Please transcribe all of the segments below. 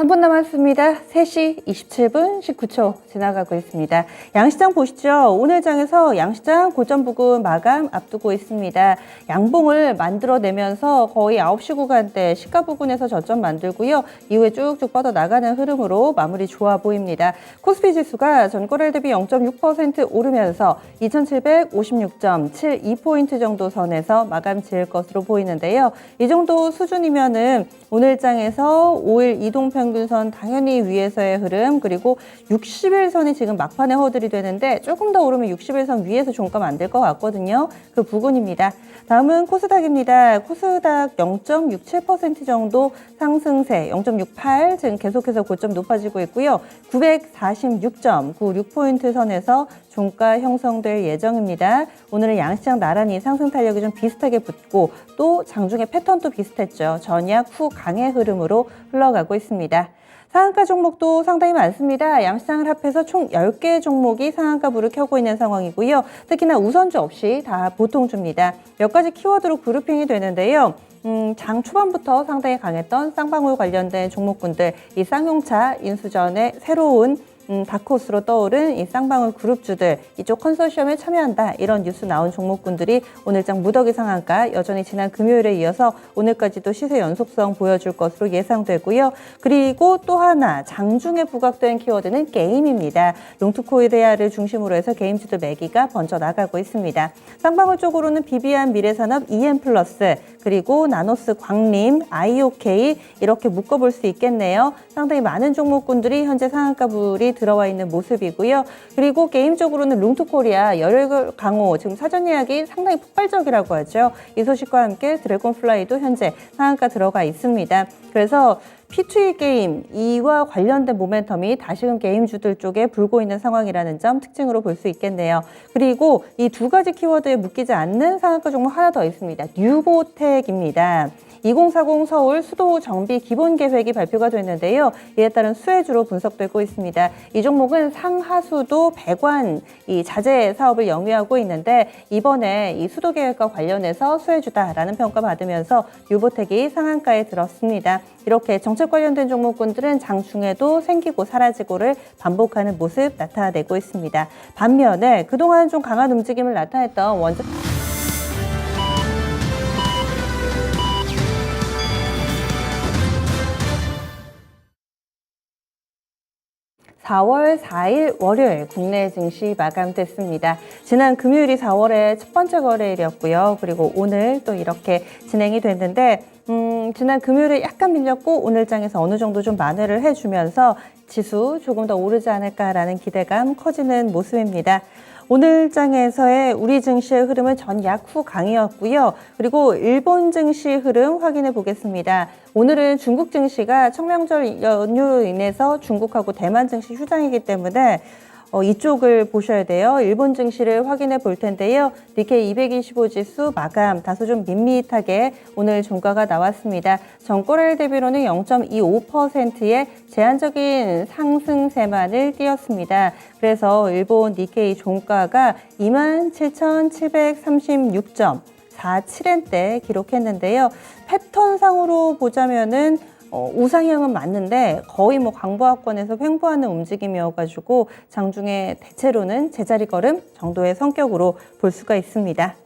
3분 남았습니다. 3시 27분 19초 지나가고 있습니다. 양시장 보시죠. 오늘 장에서 양시장 고점 부근 마감 앞두고 있습니다. 양봉을 만들어내면서 거의 9시 구간대 시가 부근에서 저점 만들고요. 이후에 쭉쭉 뻗어나가는 흐름으로 마무리 좋아 보입니다. 코스피 지수가 전거래일 대비 0.6% 오르면서 2756.72포인트 정도 선에서 마감 지을 것으로 보이는데요. 이 정도 수준이면은 오늘 장에서 5일 이동평균선 당연히 위에서의 흐름, 그리고 60일선이 지금 막판에 허들이 되는데 조금 더 오르면 60일선 위에서 종가 만들 것 같거든요. 그 부분입니다. 다음은 코스닥입니다. 코스닥 0.67% 정도 상승세, 0.68 지금 계속해서 고점 높아지고 있고요. 946.96포인트 선에서 종가 형성될 예정입니다. 오늘은 양시장 나란히 상승 탄력이 좀 비슷하게 붙고 또 장중의 패턴도 비슷했죠. 전약 후 강의 흐름으로 흘러가고 있습니다. 상한가 종목도 상당히 많습니다. 양시장을 합해서 총 10개 종목이 상한가 불을 켜고 있는 상황이고요. 특히나 우선주 없이 다 보통주입니다. 몇 가지 키워드로 그룹핑이 되는데요. 장 초반부터 상당히 강했던 쌍방울 관련된 종목군들, 이 쌍용차 인수전의 새로운 다크호스로 떠오른 이 쌍방울 그룹주들, 이쪽 컨소시엄에 참여한다, 이런 뉴스 나온 종목군들이 오늘장 무더기 상한가 여전히 지난 금요일에 이어서 오늘까지도 시세 연속성 보여줄 것으로 예상되고요. 그리고 또 하나 장중에 부각된 키워드는 게임입니다. 롱투코리아를 중심으로 해서 게임주들 매기가 번져 나가고 있습니다. 쌍방울 쪽으로는 비비안 미래산업, EM플러스, 그리고 나노스 광림, IOK 이렇게 묶어볼 수 있겠네요. 상당히 많은 종목군들이 현재 상한가 불이 들어와 있는 모습이고요. 그리고 게임적으로는 롱투코리아, 열혈 강호, 지금 사전 예약이 상당히 폭발적이라고 하죠. 이 소식과 함께 드래곤플라이도 현재 상한가 들어가 있습니다. 그래서 P2E 게임, 이와 관련된 모멘텀이 다시금 게임주들 쪽에 불고 있는 상황이라는 점 특징으로 볼 수 있겠네요. 그리고 이 두 가지 키워드에 묶이지 않는 상한가 종목 하나 더 있습니다. 뉴보텍입니다. 2040 서울 수도 정비 기본 계획이 발표가 됐는데요. 이에 따른 수혜주로 분석되고 있습니다. 이 종목은 상하수도 배관 이 자재 사업을 영위하고 있는데 이번에 이 수도 계획과 관련해서 수혜주다라는 평가 받으면서 뉴보텍이 상한가에 들었습니다. 이렇게 정책 관련된 종목군들은 장중에도 생기고 사라지고를 반복하는 모습 나타내고 있습니다. 반면에 그동안 좀 강한 움직임을 나타냈던 원전 4월 4일 월요일 국내 증시 마감됐습니다. 지난 금요일이 4월의 첫 번째 거래일이었고요. 그리고 오늘 또 이렇게 진행이 됐는데 지난 금요일에 약간 밀렸고 오늘 장에서 어느 정도 좀 만회를 해주면서 지수 조금 더 오르지 않을까라는 기대감 커지는 모습입니다. 오늘 장에서의 우리 증시의 흐름은 전약 후 강이었고요. 그리고 일본 증시 흐름 확인해 보겠습니다. 오늘은 중국 증시가 청명절 연휴로 인해서 중국하고 대만 증시 휴장이기 때문에 이쪽을 보셔야 돼요. 일본 증시를 확인해 볼 텐데요. 니케이 225 지수 마감 다소 좀 밋밋하게 오늘 종가가 나왔습니다. 전거래일 대비로는 0.25%의 제한적인 상승세만을 띄었습니다. 그래서 일본 니케이 종가가 27,736.47엔대 기록했는데요. 패턴상으로 보자면은 우상향은 맞는데 거의 뭐 강보합권에서 횡보하는 움직임이어가지고 장중에 대체로는 제자리 걸음 정도의 성격으로 볼 수가 있습니다.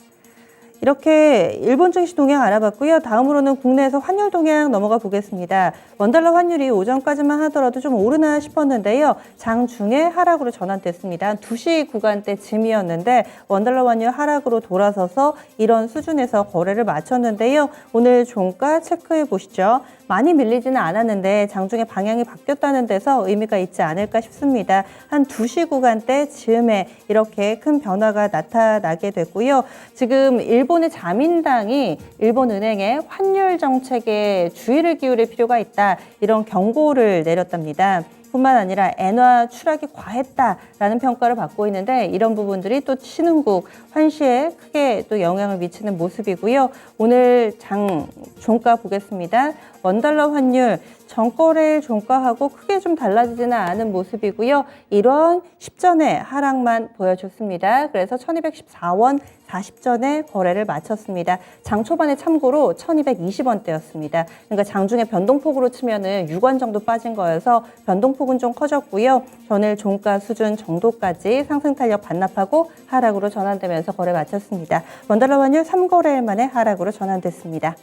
이렇게 일본 증시 동향 알아봤고요. 다음으로는 국내에서 환율 동향 넘어가 보겠습니다. 원달러 환율이 오전까지만 하더라도 좀 오르나 싶었는데요. 장중에 하락으로 전환됐습니다. 한 2시 구간대쯤이었는데 원달러 환율 하락으로 돌아서서 이런 수준에서 거래를 마쳤는데요. 오늘 종가 체크해 보시죠. 많이 밀리지는 않았는데 장중에 방향이 바뀌었다는 데서 의미가 있지 않을까 싶습니다. 한 2시 구간대 즈음에 이렇게 큰 변화가 나타나게 됐고요. 지금 일본의 자민당이 일본은행의 환율 정책에 주의를 기울일 필요가 있다, 이런 경고를 내렸답니다. 뿐만 아니라 엔화 추락이 과했다라는 평가를 받고 있는데 이런 부분들이 또 신흥국 환시에 크게 또 영향을 미치는 모습이고요. 오늘 장 종가 보겠습니다. 원달러 환율 전거래일 종가하고 크게 좀 달라지지는 않은 모습이고요. 이런 10전의 하락만 보여줬습니다. 그래서 1214원 40전에 거래를 마쳤습니다. 장 초반에 참고로 1220원대였습니다. 그러니까 장중에 변동폭으로 치면은 6원 정도 빠진 거여서 변동폭은 좀 커졌고요. 전일 종가 수준 정도까지 상승 탄력 반납하고 하락으로 전환되면서 거래 마쳤습니다. 원달러 환율 3거래일 만에 하락으로 전환됐습니다.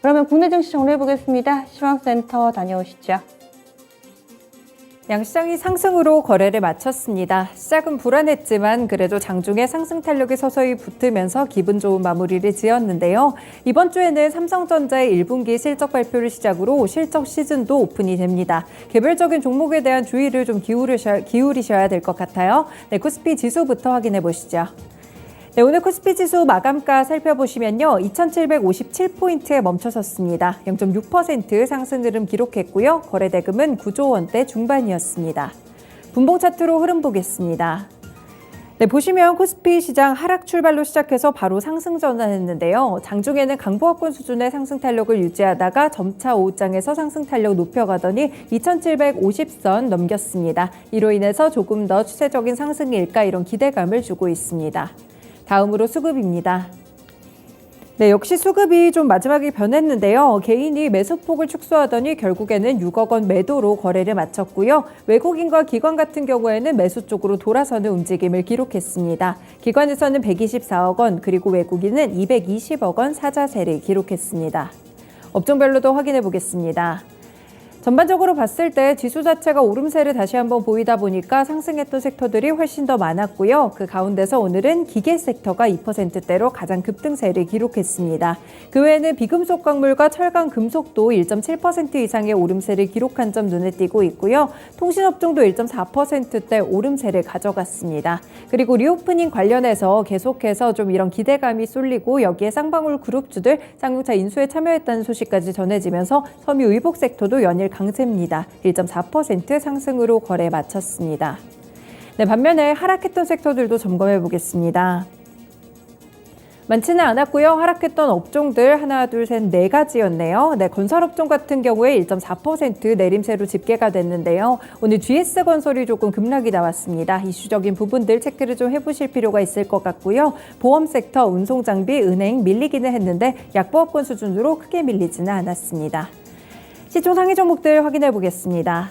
그러면 국내 증시 정리해 보겠습니다. 시황센터 다녀오시죠. 양시장이 상승으로 거래를 마쳤습니다. 시작은 불안했지만 그래도 장중에 상승 탄력이 서서히 붙으면서 기분 좋은 마무리를 지었는데요. 이번 주에는 삼성전자의 1분기 실적 발표를 시작으로 실적 시즌도 오픈이 됩니다. 개별적인 종목에 대한 주의를 좀 기울이셔야 될 것 같아요. 네, 코스피 지수부터 확인해 보시죠. 네, 오늘 코스피 지수 마감가 살펴보시면요. 2,757포인트에 멈춰섰습니다. 0.6% 상승 흐름 기록했고요. 거래 대금은 9조 원대 중반이었습니다. 분봉 차트로 흐름 보겠습니다. 네, 보시면 코스피 시장 하락 출발로 시작해서 바로 상승 전환했는데요. 장중에는 강보합권 수준의 상승 탄력을 유지하다가 점차 오후장에서 상승 탄력 높여가더니 2,750선 넘겼습니다. 이로 인해서 조금 더 추세적인 상승일까 이런 기대감을 주고 있습니다. 다음으로 수급입니다. 네, 역시 수급이 좀 마지막에 변했는데요. 개인이 매수폭을 축소하더니 결국에는 6억 원 매도로 거래를 마쳤고요. 외국인과 기관 같은 경우에는 매수 쪽으로 돌아서는 움직임을 기록했습니다. 기관에서는 124억 원, 그리고 외국인은 220억 원 사자세를 기록했습니다. 업종별로도 확인해 보겠습니다. 전반적으로 봤을 때 지수 자체가 오름세를 다시 한번 보이다 보니까 상승했던 섹터들이 훨씬 더 많았고요. 그 가운데서 오늘은 기계 섹터가 2%대로 가장 급등세를 기록했습니다. 그 외에는 비금속 광물과 철강 금속도 1.7% 이상의 오름세를 기록한 점 눈에 띄고 있고요. 통신업종도 1.4%대 오름세를 가져갔습니다. 그리고 리오프닝 관련해서 계속해서 좀 이런 기대감이 쏠리고 여기에 쌍방울 그룹주들 쌍용차 인수에 참여했다는 소식까지 전해지면서 섬유 의복 섹터도 연일 강세입니다. 1.4% 상승으로 거래 마쳤습니다. 네, 반면에 하락했던 섹터들도 점검해 보겠습니다. 많지는 않았고요. 하락했던 업종들 하나, 둘, 셋, 네 가지였네요. 네, 건설업종 같은 경우에 1.4% 내림세로 집계가 됐는데요. 오늘 GS건설이 조금 급락이 나왔습니다. 이슈적인 부분들 체크를 좀 해보실 필요가 있을 것 같고요. 보험 섹터, 운송장비, 은행 밀리기는 했는데 약보합권 수준으로 크게 밀리지는 않았습니다. 시총 상위 종목들 확인해 보겠습니다.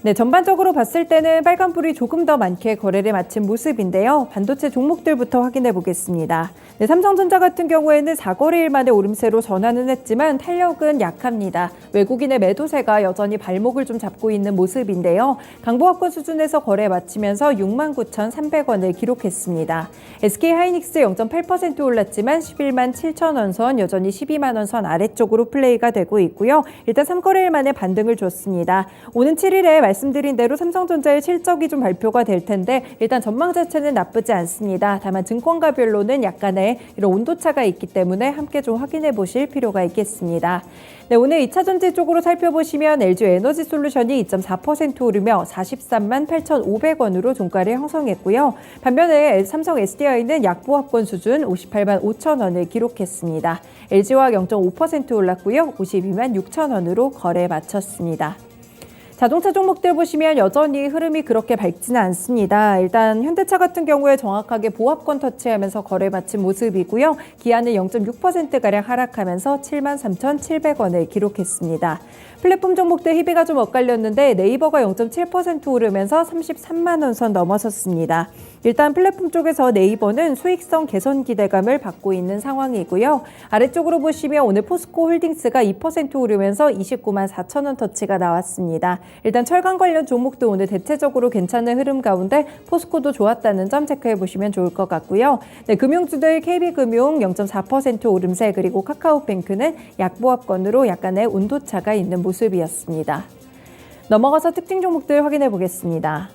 네, 전반적으로 봤을 때는 빨간불이 조금 더 많게 거래를 마친 모습인데요. 반도체 종목들부터 확인해 보겠습니다. 네, 삼성전자 같은 경우에는 4거래일 만에 오름세로 전환은 했지만 탄력은 약합니다. 외국인의 매도세가 여전히 발목을 좀 잡고 있는 모습인데요. 강보합권 수준에서 거래 마치면서 69,300원을 기록했습니다. SK하이닉스 0.8% 올랐지만 11만 7천 원 선, 여전히 12만 원 선 아래쪽으로 플레이가 되고 있고요. 일단 3거래일 만에 반등을 줬습니다. 오는 7일에 말씀드린 대로 삼성전자의 실적이 좀 발표가 될 텐데 일단 전망 자체는 나쁘지 않습니다. 다만 증권가별로는 약간의 이런 온도차가 있기 때문에 함께 좀 확인해 보실 필요가 있겠습니다. 네, 오늘 2차 전지 쪽으로 살펴보시면 LG 에너지솔루션이 2.4% 오르며 43만 8,500원으로 종가를 형성했고요. 반면에 삼성 SDI는 약보합권 수준 58만 5천 원을 기록했습니다. LG화학 0.5% 올랐고요. 52만 6천 원으로 거래 마쳤습니다. 자동차 종목들 보시면 여전히 흐름이 그렇게 밝지는 않습니다. 일단 현대차 같은 경우에 정확하게 보합권 터치하면서 거래 마친 모습이고요. 기아는 0.6%가량 하락하면서 73,700원을 기록했습니다. 플랫폼 종목들 희비가 좀 엇갈렸는데 네이버가 0.7% 오르면서 33만 원 선 넘어섰습니다. 일단 플랫폼 쪽에서 네이버는 수익성 개선 기대감을 받고 있는 상황이고요. 아래쪽으로 보시면 오늘 포스코 홀딩스가 2% 오르면서 29만 4천 원 터치가 나왔습니다. 일단 철강 관련 종목도 오늘 대체적으로 괜찮은 흐름 가운데 포스코도 좋았다는 점 체크해 보시면 좋을 것 같고요. 네, 금융주들 KB금융 0.4% 오름세, 그리고 카카오뱅크는 약보합권으로 약간의 온도차가 있는 모습이었습니다. 넘어가서 특징 종목들 확인해 보겠습니다.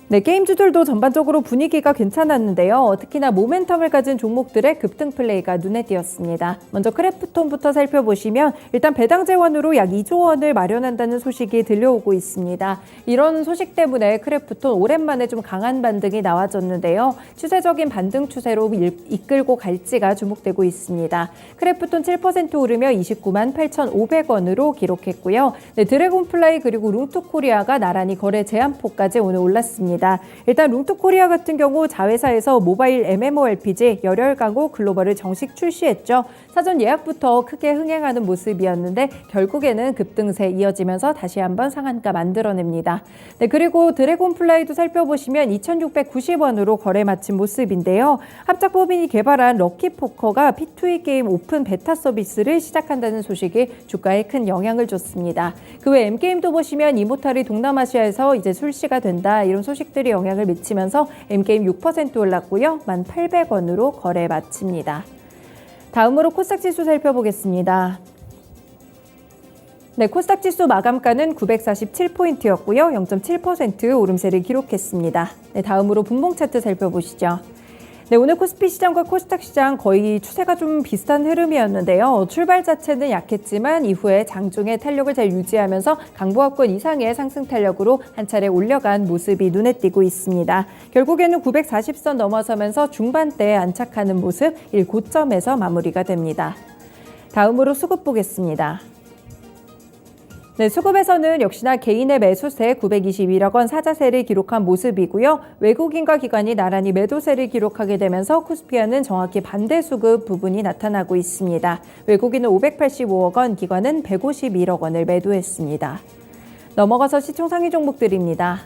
네, 게임주들도 전반적으로 분위기가 괜찮았는데요. 특히나 모멘텀을 가진 종목들의 급등 플레이가 눈에 띄었습니다. 먼저 크래프톤부터 살펴보시면 일단 배당 재원으로 약 2조 원을 마련한다는 소식이 들려오고 있습니다. 이런 소식 때문에 크래프톤 오랜만에 좀 강한 반등이 나와졌는데요. 추세적인 반등 추세로 이끌고 갈지가 주목되고 있습니다. 크래프톤 7% 오르며 29만 8,500원으로 기록했고요. 네, 드래곤플라이 그리고 룽투코리아가 나란히 거래 제한폭까지 오늘 올랐습니다. 있습니다. 일단 룽투코리아 같은 경우 자회사에서 모바일 MMORPG 열혈강호 글로벌을 정식 출시했죠. 사전 예약부터 크게 흥행하는 모습이었는데 결국에는 급등세 이어지면서 다시 한번 상한가 만들어냅니다. 네, 그리고 드래곤플라이도 살펴보시면 2,690원으로 거래 마친 모습인데요. 합작법인이 개발한 럭키포커가 P2E 게임 오픈 베타 서비스를 시작한다는 소식이 주가에 큰 영향을 줬습니다. 그 외 M게임도 보시면 이모탈이 동남아시아에서 이제 출시가 된다 이런 소식들이 영향을 미치면서 M게임 6% 올랐고요. 1,800원으로 거래 마칩니다. 다음으로 코스닥 지수 살펴보겠습니다. 네, 코스닥 지수 마감가는 947포인트였고요. 0.7% 오름세를 기록했습니다. 네, 다음으로 분봉 차트 살펴보시죠. 네, 오늘 코스피 시장과 코스닥 시장 거의 추세가 좀 비슷한 흐름이었는데요. 출발 자체는 약했지만 이후에 장중에 탄력을 잘 유지하면서 강보합권 이상의 상승 탄력으로 한 차례 올려간 모습이 눈에 띄고 있습니다. 결국에는 940선 넘어서면서 중반대에 안착하는 모습, 고점에서 마무리가 됩니다. 다음으로 수급 보겠습니다. 네, 수급에서는 역시나 개인의 매수세 921억 원 사자세를 기록한 모습이고요. 외국인과 기관이 나란히 매도세를 기록하게 되면서 코스피와는 정확히 반대 수급 부분이 나타나고 있습니다. 외국인은 585억 원, 기관은 151억 원을 매도했습니다. 넘어가서 시총 상위 종목들입니다.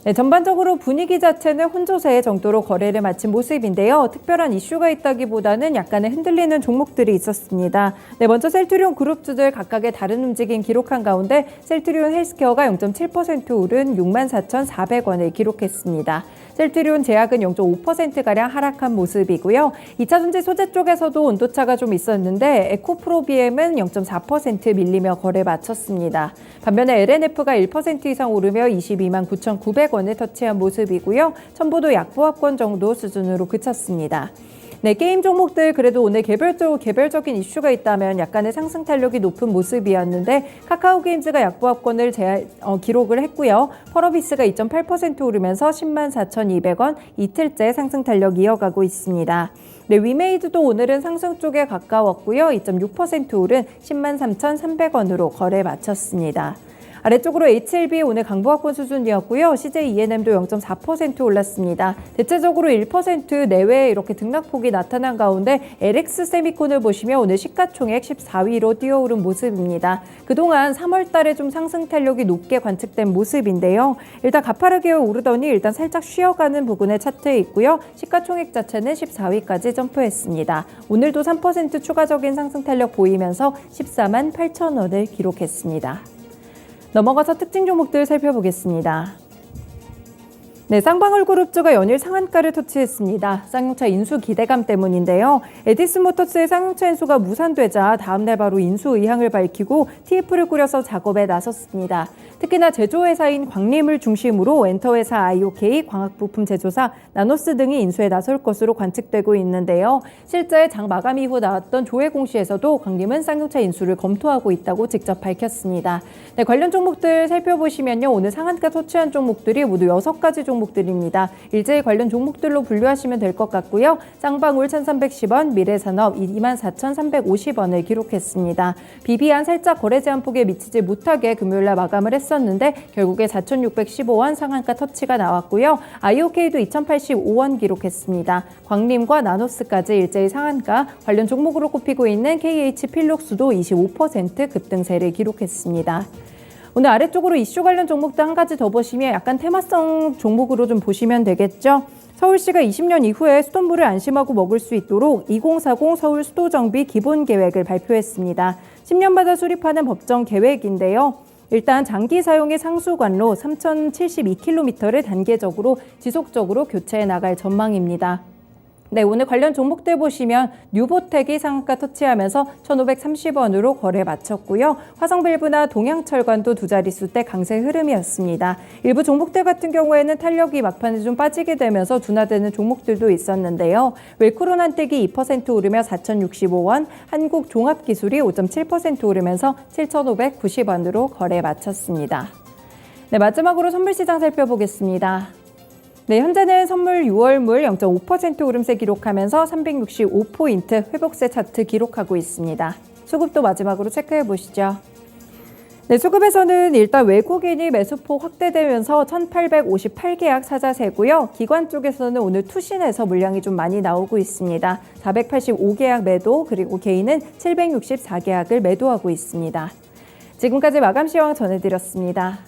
네, 전반적으로 분위기 자체는 혼조세 정도로 거래를 마친 모습인데요. 특별한 이슈가 있다기보다는 약간의 흔들리는 종목들이 있었습니다. 네, 먼저 셀트리온 그룹주들 각각의 다른 움직임 기록한 가운데 셀트리온 헬스케어가 0.7% 오른 64,400원을 기록했습니다. 셀트리온 제약은 0.5%가량 하락한 모습이고요. 2차전지 소재 쪽에서도 온도차가 좀 있었는데 에코프로비엠은 0.4% 밀리며 거래 마쳤습니다. 반면에 LNF가 1% 이상 오르며 22만 9,900원을 터치한 모습이고요. 첨보도 약보합권 정도 수준으로 그쳤습니다. 네, 게임 종목들 그래도 오늘 개별적인 이슈가 있다면 약간의 상승 탄력이 높은 모습이었는데 카카오 게임즈가 약보합권을 기록을 했고요. 펄어비스가 2.8% 오르면서 104,200원 이틀째 상승 탄력 이어가고 있습니다. 네, 위메이드도 오늘은 상승 쪽에 가까웠고요. 2.6% 오른 103,300원으로 거래 마쳤습니다. 아래쪽으로 HLB 오늘 강보합권 수준이었고요. CJ ENM도 0.4% 올랐습니다. 대체적으로 1% 내외에 이렇게 등락폭이 나타난 가운데 LX 세미콘을 보시면 오늘 시가총액 14위로 뛰어오른 모습입니다. 그동안 3월 달에 좀 상승 탄력이 높게 관측된 모습인데요. 일단 가파르게 오르더니 일단 살짝 쉬어가는 부분에 차트에 있고요. 시가총액 자체는 14위까지 점프했습니다. 오늘도 3% 추가적인 상승 탄력 보이면서 14만 8천 원을 기록했습니다. 넘어가서 특징 종목들 살펴보겠습니다. 네, 쌍방울그룹주가 연일 상한가를 터치했습니다. 쌍용차 인수 기대감 때문인데요. 에디슨모터스의 쌍용차 인수가 무산되자 다음날 바로 인수 의향을 밝히고 TF를 꾸려서 작업에 나섰습니다. 특히나 제조회사인 광림을 중심으로 엔터회사 IOK, 광학부품 제조사, 나노스 등이 인수에 나설 것으로 관측되고 있는데요. 실제 장 마감 이후 나왔던 조회 공시에서도 광림은 쌍용차 인수를 검토하고 있다고 직접 밝혔습니다. 네, 관련 종목들 살펴보시면요. 오늘 상한가 터치한 종목들이 모두 6가지 종목들입니다. 일제히 관련 종목들로 분류하시면 될 것 같고요. 쌍방울 1,310원, 미래산업 24,350원을 기록했습니다. 비비안 살짝 거래 제한폭에 미치지 못하게 금요일날 마감을 했었는데 결국에 4,615원 상한가 터치가 나왔고요. IOK도 2,085원 기록했습니다. 광림과 나노스까지 일제히 상한가, 관련 종목으로 꼽히고 있는 KH 필록수도 25% 급등세를 기록했습니다. 오늘 아래쪽으로 이슈 관련 종목도 한 가지 더 보시면 약간 테마성 종목으로 좀 보시면 되겠죠. 서울시가 20년 이후에 수돗물을 안심하고 먹을 수 있도록 2040 서울 수도정비 기본계획을 발표했습니다. 10년마다 수립하는 법정 계획인데요. 일단 장기 사용의 상수관로 3,072km를 단계적으로 지속적으로 교체해 나갈 전망입니다. 네, 오늘 관련 종목들 보시면 뉴보텍이 상한가 터치하면서 1,530원으로 거래 마쳤고요. 화성밸브나 동양철관도 두 자릿수대 강세 흐름이었습니다. 일부 종목들 같은 경우에는 탄력이 막판에 좀 빠지게 되면서 둔화되는 종목들도 있었는데요. 웰크론한택이 2% 오르며 4,065원, 한국종합기술이 5.7% 오르면서 7,590원으로 거래 마쳤습니다. 네, 마지막으로 선물시장 살펴보겠습니다. 네, 현재는 선물 6월물 0.5% 오름세 기록하면서 365포인트 회복세 차트 기록하고 있습니다. 수급도 마지막으로 체크해 보시죠. 네, 수급에서는 일단 외국인이 매수폭 확대되면서 1,858계약 사자세고요. 기관 쪽에서는 오늘 투신에서 물량이 좀 많이 나오고 있습니다. 485계약 매도, 그리고 개인은 764계약을 매도하고 있습니다. 지금까지 마감 시황 전해드렸습니다.